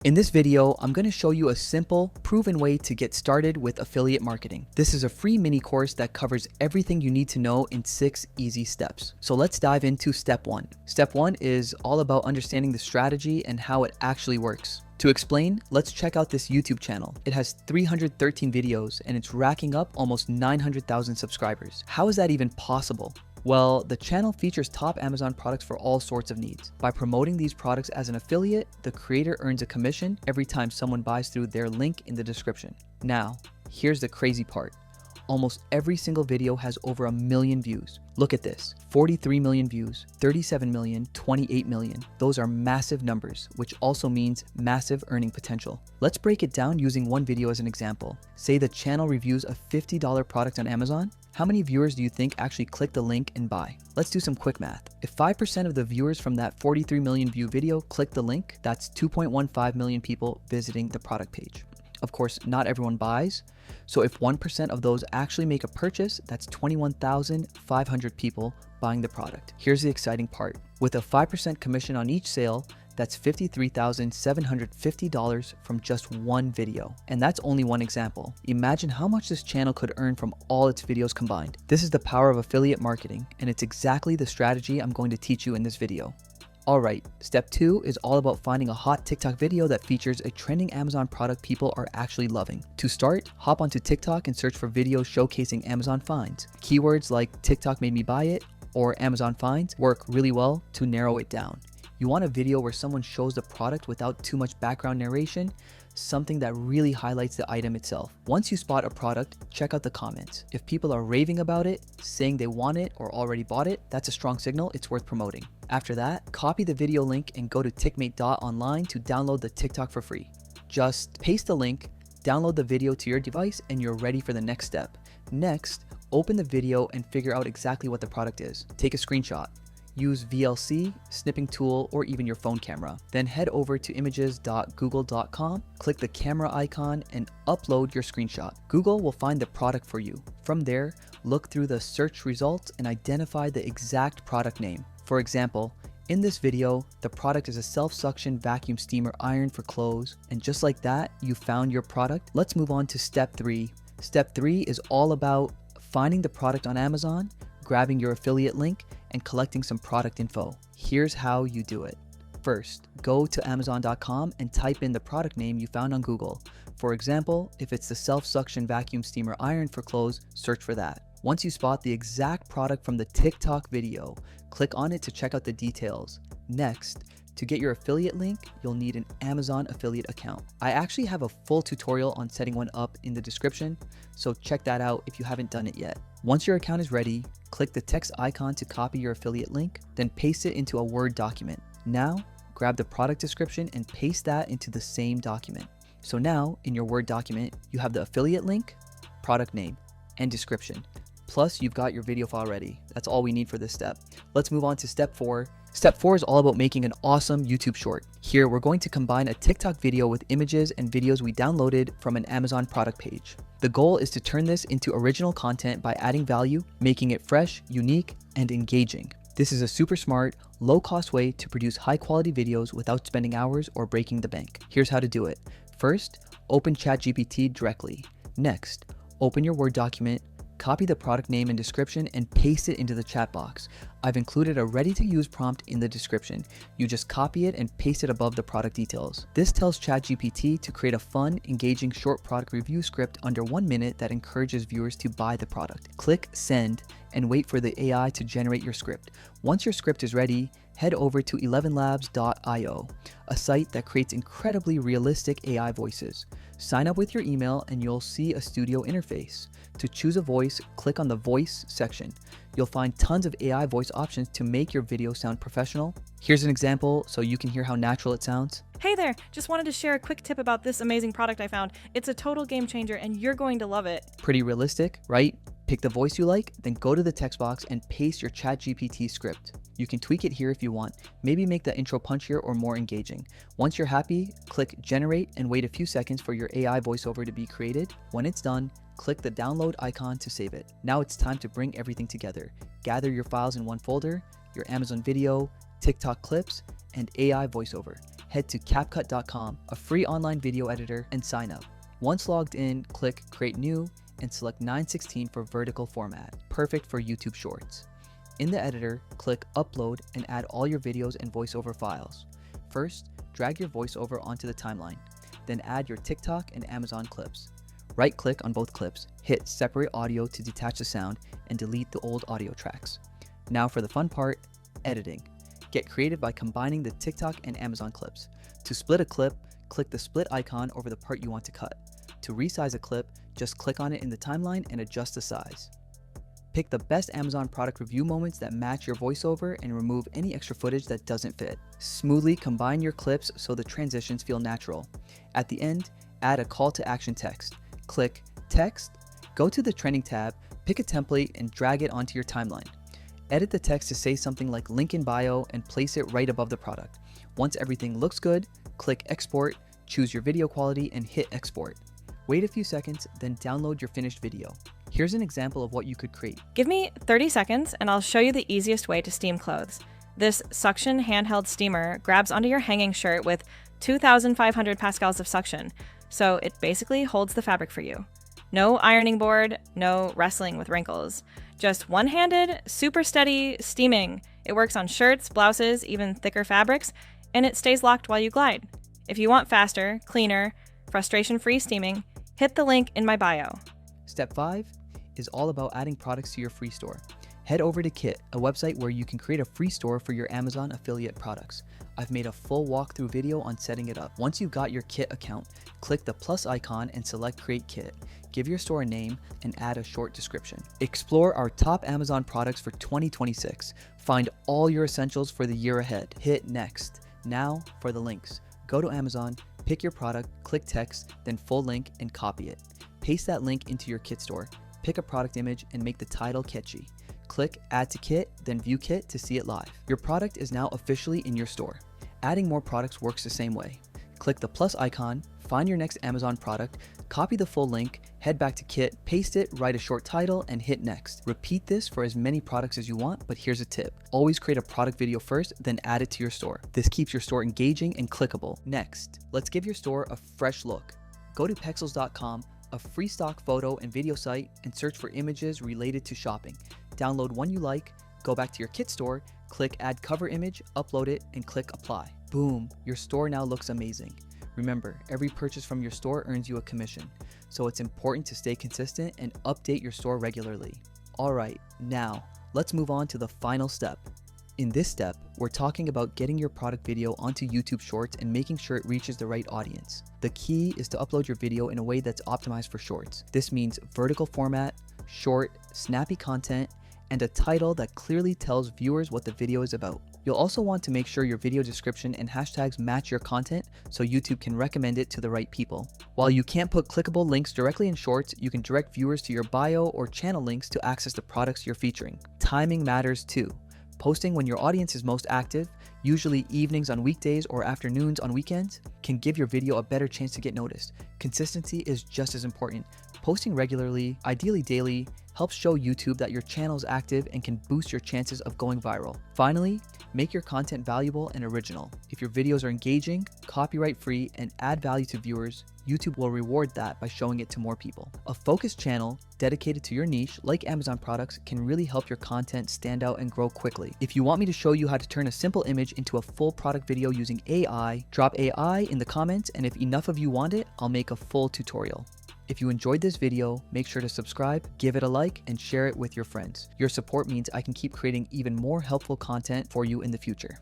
In this video, I'm going to show you a simple, proven way to get started with affiliate marketing. This is a free mini course that covers everything you need to know in 6 easy steps. So let's dive into step 1. Step 1 is all about understanding the strategy and how it actually works. To explain, let's check out this YouTube channel. It has 313 videos and it's racking up almost 900,000 subscribers. How is that even possible? Well, the channel features top Amazon products for all sorts of needs. By promoting these products as an affiliate, the creator earns a commission every time someone buys through their link in the description. Now, here's the crazy part. Almost every single video has over 1 million views. Look at this, 43 million views, 37 million, 28 million. Those are massive numbers, which also means massive earning potential. Let's break it down using one video as an example. Say the channel reviews a $50 product on Amazon. How many viewers do you think actually click the link and buy? Let's do some quick math. If 5% of the viewers from that 43 million view video click the link, that's 2.15 million people visiting the product page. Of course, not everyone buys. So if 1% of those actually make a purchase, that's 21,500 people buying the product. Here's the exciting part. With a 5% commission on each sale, that's $53,750 from just one video. And that's only one example. Imagine how much this channel could earn from all its videos combined. This is the power of affiliate marketing, and it's exactly the strategy I'm going to teach you in this video. Alright, step 2 is all about finding a hot TikTok video that features a trending Amazon product people are actually loving. To start, hop onto TikTok and search for videos showcasing Amazon finds. Keywords like TikTok made me buy it or Amazon finds work really well to narrow it down. You want a video where someone shows the product without too much background narration, something that really highlights the item itself. Once you spot a product, check out the comments. If people are raving about it, saying they want it or already bought it, that's a strong signal it's worth promoting. After that, copy the video link and go to tickmate.online to download the TikTok for free. Just paste the link, download the video to your device, and you're ready for the next step. Next, open the video and figure out exactly what the product is. Take a screenshot. Use VLC, snipping tool, or even your phone camera. Then head over to images.google.com, click the camera icon, and upload your screenshot. Google will find the product for you. From there, look through the search results and identify the exact product name. For example, in this video, the product is a self-suction vacuum steamer iron for clothes, and just like that, you found your product. Let's move on to step 3. Step 3 is all about finding the product on Amazon, grabbing your affiliate link, and collecting some product info. Here's how you do it. First, go to Amazon.com and type in the product name you found on Google. For example, if it's the self-suction vacuum steamer iron for clothes, search for that. Once you spot the exact product from the TikTok video, click on it to check out the details. Next, to get your affiliate link, you'll need an Amazon affiliate account. I actually have a full tutorial on setting one up in the description, so check that out if you haven't done it yet. Once your account is ready, click the text icon to copy your affiliate link, then paste it into a Word document. Now, grab the product description and paste that into the same document. So now, in your Word document, you have the affiliate link, product name, and description. Plus, you've got your video file ready. That's all we need for this step. Let's move on to step 4. Step 4 is all about making an awesome YouTube short. Here, we're going to combine a TikTok video with images and videos we downloaded from an Amazon product page. The goal is to turn this into original content by adding value, making it fresh, unique, and engaging. This is a super smart, low-cost way to produce high-quality videos without spending hours or breaking the bank. Here's how to do it. First, open ChatGPT directly. Next, open your Word document, copy the product name and description, and paste it into the chat box. I've included a ready-to-use prompt in the description. You just copy it and paste it above the product details. This tells ChatGPT to create a fun, engaging short product review script under 1 minute that encourages viewers to buy the product. Click send and wait for the AI to generate your script. Once your script is ready, head over to 11labs.io, a site that creates incredibly realistic AI voices. Sign up with your email and you'll see a studio interface. To choose a voice, click on the voice section. You'll find tons of AI voice options to make your video sound professional. Here's an example so you can hear how natural it sounds. Hey there, just wanted to share a quick tip about this amazing product I found. It's a total game changer and you're going to love it. Pretty realistic, right? Pick the voice you like, then go to the text box and paste your ChatGPT script. You can tweak it here if you want, maybe make the intro punchier or more engaging. Once you're happy, click generate and wait a few seconds for your AI voiceover to be created. When it's done, click the download icon to save it. Now it's time to bring everything together. Gather your files in one folder, your Amazon video, TikTok clips, and AI voiceover. head to CapCut.com, a free online video editor, and sign up. Once logged in, click Create New and select 9:16 for vertical format, perfect for YouTube Shorts. In the editor, click Upload and add all your videos and voiceover files. First, drag your voiceover onto the timeline, then add your TikTok and Amazon clips. Right-click on both clips, hit Separate Audio to detach the sound, and delete the old audio tracks. Now for the fun part, editing. Get creative by combining the TikTok and Amazon clips. To split a clip, click the split icon over the part you want to cut. To resize a clip, just click on it in the timeline and adjust the size. Pick the best Amazon product review moments that match your voiceover and remove any extra footage that doesn't fit. Smoothly combine your clips so the transitions feel natural. At the end, add a call to action text. Click Text, go to the Trending tab, pick a template and drag it onto your timeline. Edit the text to say something like link in bio and place it right above the product. Once everything looks good, click Export, choose your video quality and hit Export. Wait a few seconds, then download your finished video. Here's an example of what you could create. Give me 30 seconds and I'll show you the easiest way to steam clothes. This suction handheld steamer grabs onto your hanging shirt with 2,500 pascals of suction, so it basically holds the fabric for you. No ironing board, no wrestling with wrinkles. Just one-handed, super steady steaming. It works on shirts, blouses, even thicker fabrics, and it stays locked while you glide. If you want faster, cleaner, frustration-free steaming, hit the link in my bio. Step 5 is all about adding products to your free store. Head over to Kit, a website where you can create a free store for your Amazon affiliate products. I've made a full walkthrough video on setting it up. Once you've got your Kit account, click the plus icon and select Create Kit. Give your store a name and add a short description. Explore our top Amazon products for 2026. Find all your essentials for the year ahead. Hit Next. Now for the links. Go to Amazon, pick your product, click text, then full link and copy it. Paste that link into your Kit store. Pick a product image and make the title catchy. Click Add to Kit, then View Kit to see it live. Your product is now officially in your store. Adding more products works the same way. Click the plus icon, find your next Amazon product, copy the full link, head back to Kit, paste it, write a short title, and hit Next. Repeat this for as many products as you want, but here's a tip. Always create a product video first, then add it to your store. This keeps your store engaging and clickable. Next, let's give your store a fresh look. Go to Pexels.com, a free stock photo and video site, and search for images related to shopping. Download one you like, go back to your Kit store, click Add Cover Image, upload it, and click Apply. Boom, your store now looks amazing. Remember, every purchase from your store earns you a commission, so it's important to stay consistent and update your store regularly. Alright, now, let's move on to the final step. In this step, we're talking about getting your product video onto YouTube Shorts and making sure it reaches the right audience. The key is to upload your video in a way that's optimized for Shorts. This means vertical format, short, snappy content, and a title that clearly tells viewers what the video is about. You'll also want to make sure your video description and hashtags match your content so YouTube can recommend it to the right people. While you can't put clickable links directly in Shorts, you can direct viewers to your bio or channel links to access the products you're featuring. Timing matters too. Posting when your audience is most active, usually evenings on weekdays or afternoons on weekends, can give your video a better chance to get noticed. Consistency is just as important. Posting regularly, ideally daily, helps show YouTube that your channel is active and can boost your chances of going viral. Finally, make your content valuable and original. If your videos are engaging, copyright-free, and add value to viewers, YouTube will reward that by showing it to more people. A focused channel dedicated to your niche, like Amazon products, can really help your content stand out and grow quickly. If you want me to show you how to turn a simple image into a full product video using AI, drop AI in the comments, and if enough of you want it, I'll make a full tutorial. If you enjoyed this video, make sure to subscribe, give it a like, and share it with your friends. Your support means I can keep creating even more helpful content for you in the future.